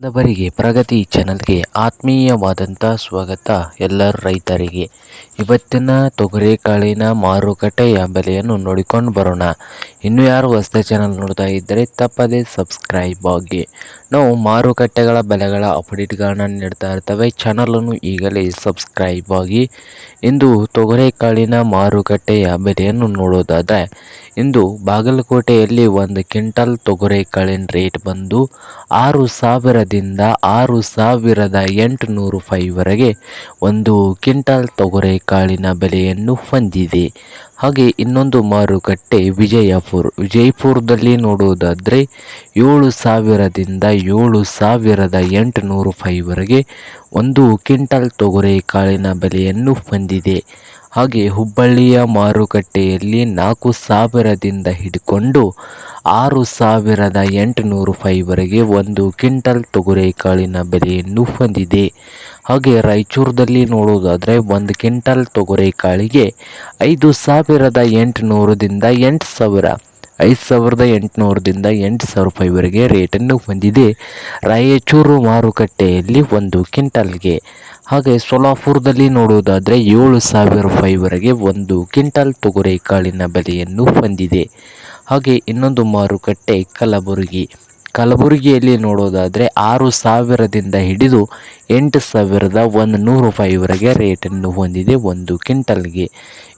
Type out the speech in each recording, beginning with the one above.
ಬರಿಗೆ ಪ್ರಗತಿ ಚಾನಲ್ಗೆ ಆತ್ಮೀಯವಾದಂಥ ಸ್ವಾಗತ. ಎಲ್ಲ ರೈತರಿಗೆ ಇವತ್ತಿನ ತೊಗರಿಕಾಳಿನ ಮಾರುಕಟ್ಟೆಯ ಬೆಲೆಯನ್ನು ನೋಡಿಕೊಂಡು ಬರೋಣ. ಇನ್ನು ಯಾರು ಹೊಸ ಚಾನಲ್ ನೋಡ್ತಾ ಇದ್ದರೆ ತಪ್ಪದೇ ಸಬ್ಸ್ಕ್ರೈಬ್ ಆಗಿ. ನಾವು ಮಾರುಕಟ್ಟೆಗಳ ಬೆಲೆಗಳ ಅಪ್ಡೇಟ್ಗಳನ್ನ ನೀಡ್ತಾ ಇರ್ತವೆ. ಚಾನಲನ್ನು ಈಗಲೇ ಸಬ್ಸ್ಕ್ರೈಬ್ ಆಗಿ. ಇಂದು ತೊಗರಿಕಾಳಿನ ಮಾರುಕಟ್ಟೆಯ ಬೆಲೆಯನ್ನು ನೋಡೋದಾದರೆ, ಇಂದು ಬಾಗಲಕೋಟೆಯಲ್ಲಿ ಒಂದು ಕ್ವಿಂಟಲ್ ತೊಗರಿಕಾಳಿನ ರೇಟ್ ಬಂದು 6,000ದಿಂದ 6,800 ರೂಪಾಯಿವರೆಗೆ ಒಂದು ಕ್ವಿಂಟಲ್ ತೊಗರಿಕಾಳಿನ ಬೆಲೆಯನ್ನು ಹೊಂದಿದೆ. ಹಾಗೆ ಇನ್ನೊಂದು ಮಾರುಕಟ್ಟೆ ವಿಜಯಪುರದಲ್ಲಿ ನೋಡುವುದಾದರೆ 7,000ದಿಂದ 7,800 ರೂಪಾಯಿವರೆಗೆ ಒಂದು ಕ್ವಿಂಟಲ್ ತೊಗರಿಕಾಳಿನ ಬೆಲೆಯನ್ನು ಹೊಂದಿದೆ. ಹಾಗೆ ಹುಬ್ಬಳ್ಳಿಯ ಮಾರುಕಟ್ಟೆಯಲ್ಲಿ 4,000ದಿಂದ ಹಿಡ್ಕೊಂಡು 6,800 ರೂಪಾಯಿವರೆಗೆ ಒಂದು ಕ್ವಿಂಟಲ್ ತೊಗರಿಕಾಳಿನ ಬೆಲೆಯನ್ನು ಹೊಂದಿದೆ. ಹಾಗೆ ರಾಯಚೂರದಲ್ಲಿ ನೋಡೋದಾದರೆ ಒಂದು ಕ್ವಿಂಟಲ್ ತೊಗರಿಕಾಳಿಗೆ 5,800ದಿಂದ 8,000 5,800ದಿಂದ 8,000 ರೂಪಾಯಿವರೆಗೆ ರೇಟನ್ನು ಹೊಂದಿದೆ ರಾಯಚೂರು ಮಾರುಕಟ್ಟೆಯಲ್ಲಿ ಒಂದು ಕ್ವಿಂಟಲ್ಗೆ. ಹಾಗೆ ಸೋಲಾಪುರದಲ್ಲಿ ನೋಡುವುದಾದರೆ 7,000 ರೂಪಾಯಿವರೆಗೆ ಒಂದು ಕ್ವಿಂಟಲ್ ತೊಗರಿಕಾಳಿನ ಬೆಲೆಯನ್ನು ಹೊಂದಿದೆ. ಹಾಗೆ ಇನ್ನೊಂದು ಮಾರುಕಟ್ಟೆ ಕಲಬುರಗಿಯಲ್ಲಿ ನೋಡೋದಾದರೆ 6,000ದಿಂದ ಹಿಡಿದು 8,100 ರೂಪಾಯಿವರೆಗೆ ರೇಟನ್ನು ಹೊಂದಿದೆ ಒಂದು ಕ್ವಿಂಟಲ್ಗೆ.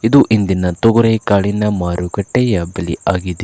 ಇದು ಇಂದಿನ ತೊಗರಿಕಾಳಿನ ಮಾರುಕಟ್ಟೆಯ ಬೆಲೆ ಆಗಿದೆ.